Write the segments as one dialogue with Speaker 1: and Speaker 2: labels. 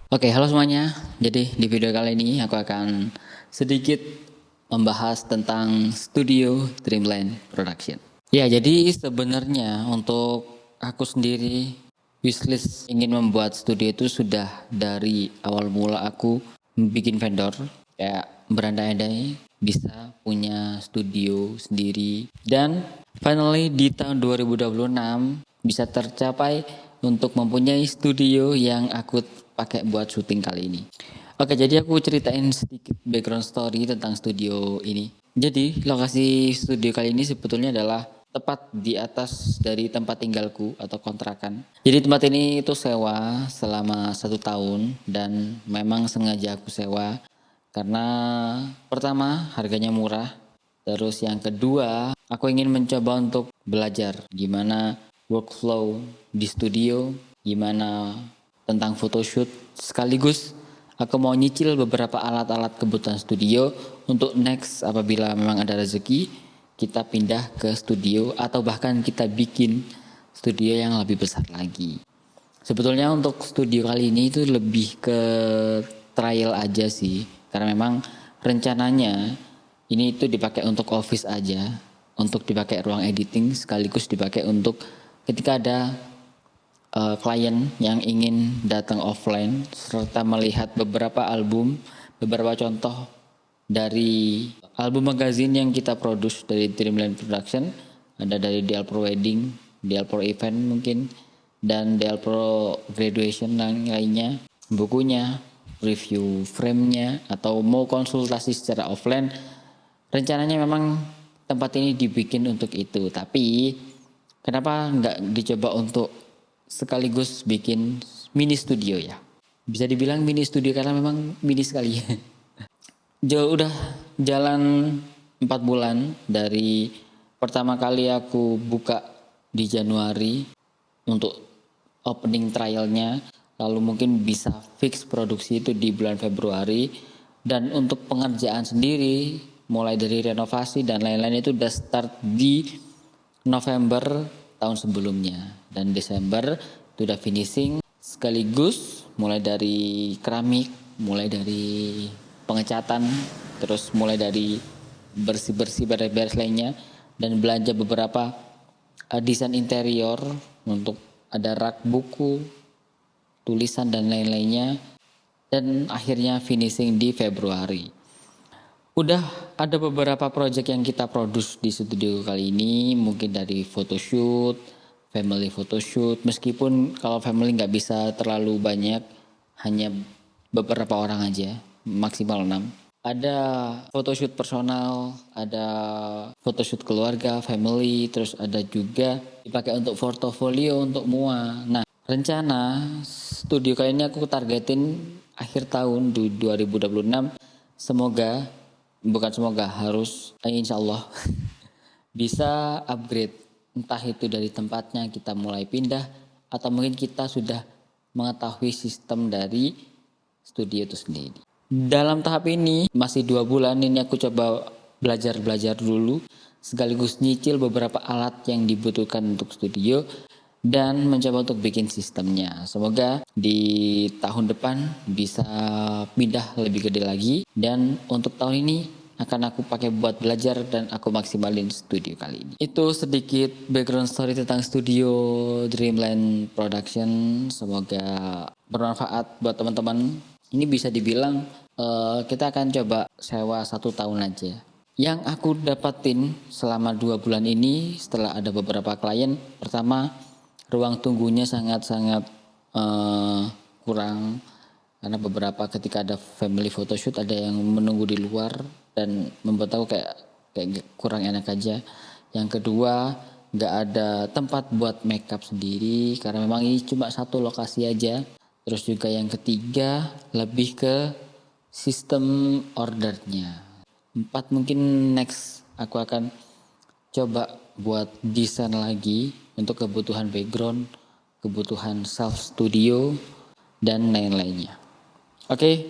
Speaker 1: Oke, halo semuanya. Jadi di video kali ini aku akan sedikit membahas tentang Studio Dreamland Production. Ya, jadi sebenarnya untuk aku sendiri wishlist ingin membuat studio itu sudah dari awal mula aku bikin vendor kayak berandai-andai bisa punya studio sendiri dan finally di tahun 2026 bisa tercapai untuk mempunyai studio yang aku pakai buat syuting kali ini. Oke, jadi aku ceritain sedikit background story tentang studio ini. Jadi, lokasi studio kali ini sebetulnya adalah tepat di atas dari tempat tinggalku atau kontrakan. Jadi tempat ini itu sewa selama 1 tahun dan memang sengaja aku sewa karena pertama harganya murah, terus yang kedua aku ingin mencoba untuk belajar gimana workflow di studio, gimana tentang photoshoot, sekaligus aku mau nyicil beberapa alat-alat kebutuhan studio untuk next apabila memang ada rezeki kita pindah ke studio atau bahkan kita bikin studio yang lebih besar lagi. Sebetulnya untuk studio kali ini itu lebih ke trial aja sih, karena memang rencananya ini itu dipakai untuk office aja, untuk dipakai ruang editing sekaligus dipakai untuk ketika ada klien yang ingin datang offline serta melihat beberapa album, beberapa contoh dari album magazine yang kita produce dari Dreamland Production. Ada dari DL Pro Wedding, DL Pro Event mungkin, dan DL Pro Graduation dan lainnya. Bukunya, review frame-nya, atau mau konsultasi secara offline, rencananya memang tempat ini dibikin untuk itu. Tapi kenapa nggak dicoba untuk sekaligus bikin mini studio ya? Bisa dibilang mini studio karena memang mini sekali. Jauh udah jalan 4 bulan dari pertama kali aku buka di Januari untuk opening trialnya, lalu mungkin bisa fix produksi itu di bulan Februari, dan untuk pengerjaan sendiri mulai dari renovasi dan lain-lain itu udah start di November tahun sebelumnya, dan Desember itu udah finishing sekaligus mulai dari keramik, mulai dari pengecatan, terus mulai dari bersih-bersih beres-beres lainnya, dan belanja beberapa desain interior untuk ada rak buku, tulisan dan lain-lainnya, dan akhirnya finishing di Februari. Udah ada beberapa project yang kita produce di studio kali ini, mungkin dari photoshoot, family photoshoot, meskipun kalau family nggak bisa terlalu banyak, hanya beberapa orang aja, maksimal 6. Ada photoshoot personal, ada photoshoot keluarga, family, terus ada juga dipakai untuk portofolio untuk MUA. Nah, rencana studio kali ini aku targetin akhir tahun 2026. Semoga, bukan semoga, harus insya Allah bisa upgrade, entah itu dari tempatnya kita mulai pindah atau mungkin kita sudah mengetahui sistem dari studio itu sendiri. Dalam tahap ini masih 2 bulan ini aku coba belajar dulu sekaligus nyicil beberapa alat yang dibutuhkan untuk studio dan mencoba untuk bikin sistemnya. Semoga di tahun depan bisa pindah lebih gede lagi, dan untuk tahun ini akan aku pakai buat belajar dan aku maksimalin studio kali ini. Itu sedikit background story tentang studio Dreamland Production. Semoga bermanfaat buat teman-teman. Ini bisa dibilang kita akan coba sewa 1 tahun aja. Yang aku dapatin selama 2 bulan ini setelah ada beberapa klien, pertama ruang tunggunya sangat-sangat kurang, karena beberapa ketika ada family photoshoot ada yang menunggu di luar dan membuat aku kayak kurang enak aja. Yang kedua, nggak ada tempat buat makeup sendiri karena memang ini cuma satu lokasi aja. Terus juga yang ketiga, lebih ke sistem ordernya. 4, mungkin next aku akan coba buat desain lagi untuk kebutuhan background, kebutuhan self studio dan lain-lainnya. Oke,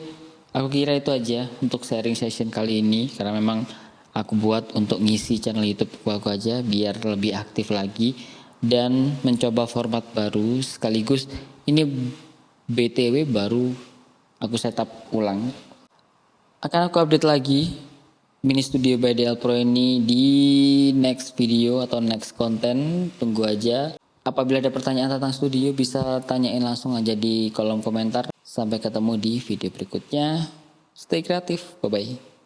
Speaker 1: aku kira itu aja untuk sharing session kali ini, karena memang aku buat untuk ngisi channel YouTube aku aja biar lebih aktif lagi dan mencoba format baru, sekaligus ini BTW baru aku setup ulang. Akan aku update lagi Mini Studio by DL Pro ini di next video atau next konten. Tunggu aja. Apabila ada pertanyaan tentang studio bisa tanyain langsung aja di kolom komentar. Sampai ketemu di video berikutnya. Stay kreatif. Bye bye.